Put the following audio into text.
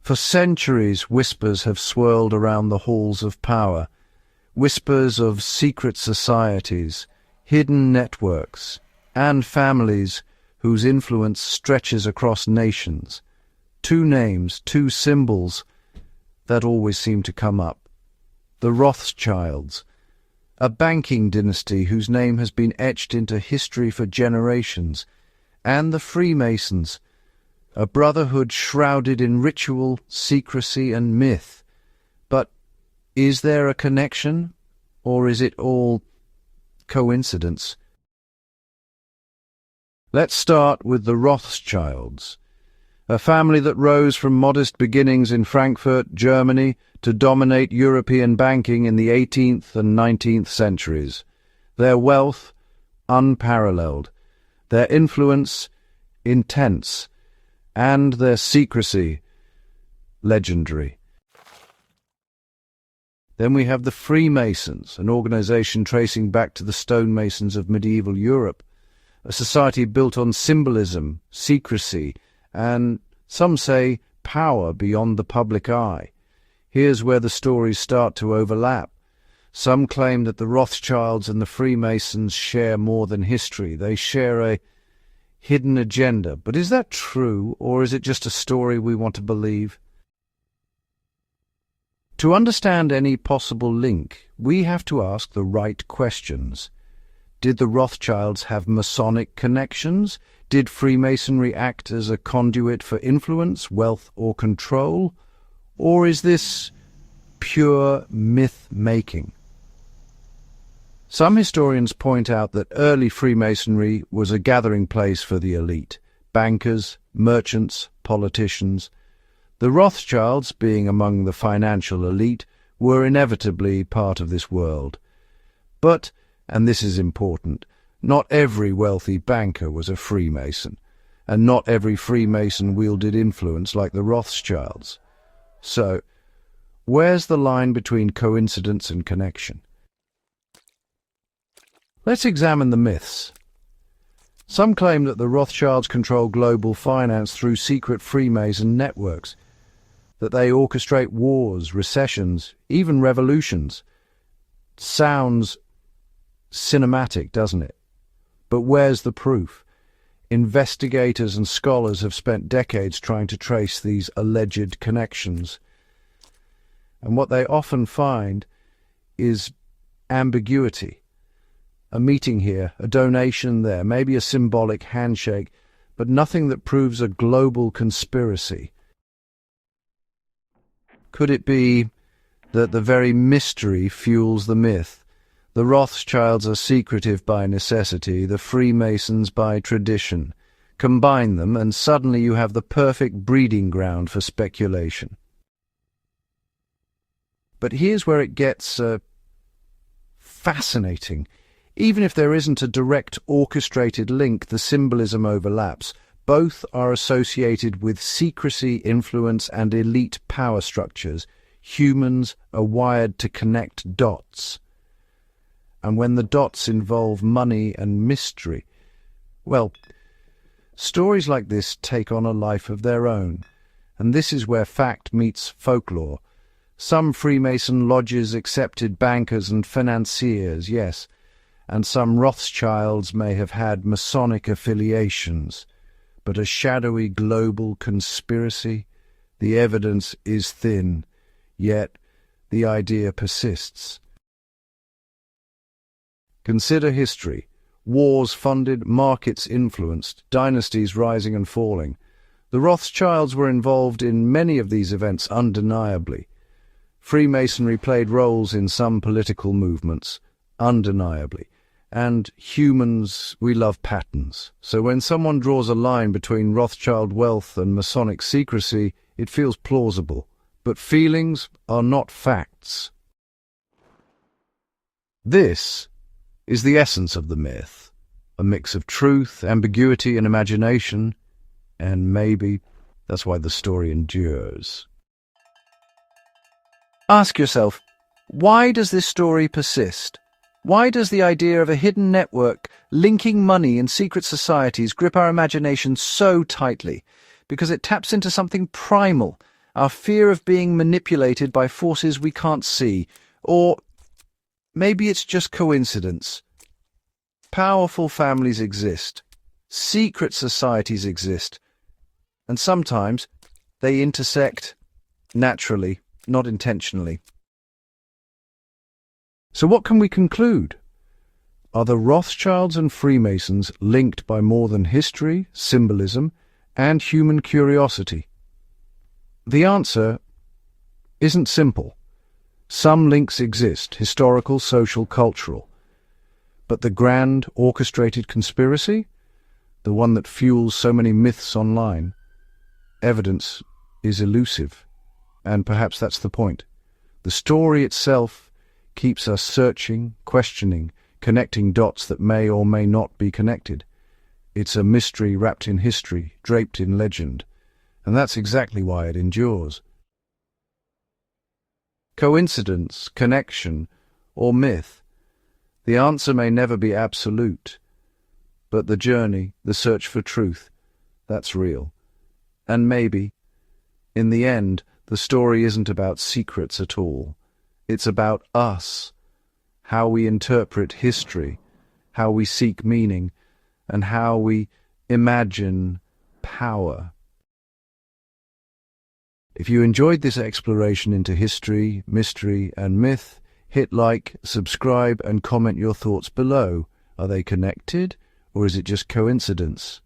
For centuries, whispers have swirled around the halls of power, whispers of secret societies, hidden networks, and families whose influence stretches across nations. Two names, two symbols that always seem to come up. The Rothschilds, a banking dynasty whose name has been etched into history for generations, and the Freemasons, a brotherhood shrouded in ritual, secrecy, and myth. But is there a connection, or is it all coincidence? Let's start with the Rothschilds, a family that rose from modest beginnings in Frankfurt, Germany, to dominate European banking in the 18th and 19th centuries. Their wealth, unparalleled, their influence, intense, and their secrecy, legendary. Then we have the Freemasons, an organization tracing back to the stonemasons of medieval Europe, a society built on symbolism, secrecy, and, some say, power beyond the public eye. Here's where the stories start to overlap. Some claim that the Rothschilds and the Freemasons share more than history. They share a hidden agenda. But is that true, or is it just a story we want to believe? To understand any possible link, we have to ask the right questions. Did the Rothschilds have Masonic connections? Did Freemasonry act as a conduit for influence, wealth, or control? Or is this pure myth-making? Some historians point out that early Freemasonry was a gathering place for the elite, bankers, merchants, politicians. The Rothschilds, being among the financial elite, were inevitably part of this world. But, and this is important, not every wealthy banker was a Freemason, and not every Freemason wielded influence like the Rothschilds. So, where's the line between coincidence and connection? Let's examine the myths. Some claim that the Rothschilds control global finance through secret Freemason networks, that they orchestrate wars, recessions, even revolutions. Sounds cinematic, doesn't it? But where's the proof? Investigators and scholars have spent decades trying to trace these alleged connections. And what they often find is ambiguity. A meeting here, a donation there, maybe a symbolic handshake, but nothing that proves a global conspiracy. Could it be that the very mystery fuels the myth? The Rothschilds are secretive by necessity, the Freemasons by tradition. Combine them, and suddenly you have the perfect breeding ground for speculation. But here's where it gets fascinating. Even if there isn't a direct orchestrated link, the symbolism overlaps. Both are associated with secrecy, influence, and elite power structures. Humans are wired to connect dots. And when the dots involve money and mystery, well, stories like this take on a life of their own. And this is where fact meets folklore. Some Freemason lodges accepted bankers and financiers, yes, and some Rothschilds may have had Masonic affiliations. But a shadowy global conspiracy? The evidence is thin, yet the idea persists. Consider history. Wars funded, markets influenced, dynasties rising and falling. The Rothschilds were involved in many of these events undeniably. Freemasonry played roles in some political movements, undeniably. And humans, we love patterns. So when someone draws a line between Rothschild wealth and Masonic secrecy, it feels plausible. But feelings are not facts. This is the essence of the myth. A mix of truth, ambiguity, and imagination. And maybe that's why the story endures. Ask yourself, why does this story persist? Why does the idea of a hidden network linking money and secret societies grip our imagination so tightly? Because it taps into something primal, Our fear of being manipulated by forces we can't see. Or maybe it's just coincidence. Powerful families exist. Secret societies exist. And sometimes they intersect naturally, not intentionally. So what can we conclude? Are the Rothschilds and Freemasons linked by more than history, symbolism, and human curiosity? The answer isn't simple. Some links exist, historical, social, cultural. But the grand, orchestrated conspiracy, the one that fuels so many myths online, evidence is elusive. And perhaps that's the point. The story itself keeps us searching, questioning, connecting dots that may or may not be connected. It's a mystery wrapped in history, draped in legend. And that's exactly why it endures. Coincidence, connection, or myth? The answer may never be absolute. But the journey, the search for truth, that's real. And maybe, in the end, the story isn't about secrets at all. It's about us, how we interpret history, how we seek meaning, and how we imagine power. If you enjoyed this exploration into history, mystery, and myth, hit like, subscribe, and comment your thoughts below. Are they connected, or is it just coincidence?